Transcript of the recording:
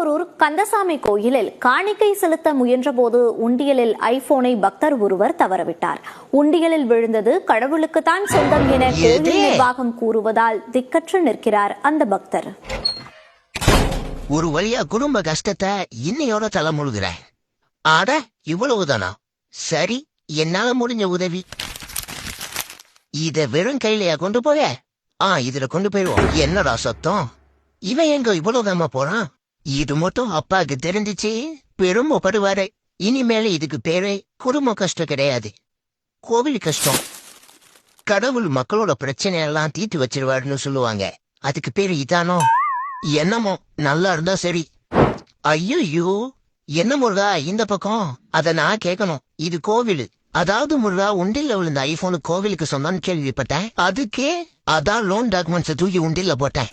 திருப்போரூர் கந்தசாமி கோயிலில் காணிக்கை செலுத்த முயன்றபோது உண்டியலில் ஐபோனை பக்தர் ஒருவர் தவறவிட்டார். உண்டியலில் விழுந்தது கடவுளுக்குத்தான் சொந்தம் என கோயில் நிர்வாகம் கூறுவதால் திக்கற்று நிற்கிறார் அந்த பக்தர். ஒரு வழியா குடும்ப கஷ்டத்தை இன்னையோட தலை முழுகிற. ஆட இவ்வளவுதானா? சரி, என்னால முடிஞ்ச உதவி. இத வெறும் கையிலையா கொண்டு போய? இதுல கொண்டு போயிடுவோம். என்னடா சத்தம்? இவன் எங்க இவ்வளவுதாமா போறான்? இது மட்டும் அப்பாவுக்கு தெரிஞ்சிச்சு பெருமைப்படுவாரு. இனிமேல இதுக்கு பேரே குடும்ப கஷ்டம் கிடையாது, கோவில் கஷ்டம். கடவுள் மக்களோட பிரச்சனையெல்லாம் தீர்த்து வச்சிருவாருன்னு சொல்லுவாங்க. அதுக்கு பேரு இதானோ? என்னமோ, நல்லா இருந்தா சரி. ஐயோ, என்ன முருகா இந்த பக்கம்? அத நான் கேட்கணும். இது கோவில். அதாவது முருகா, உண்டில விழுந்த ஐபோனு கோவிலுக்கு சொன்னான்னு கேள்விப்பட்டேன். அதுக்கே அதான் லோன் டாக்குமெண்ட்ஸ் தூக்கி உண்டில போட்டேன்.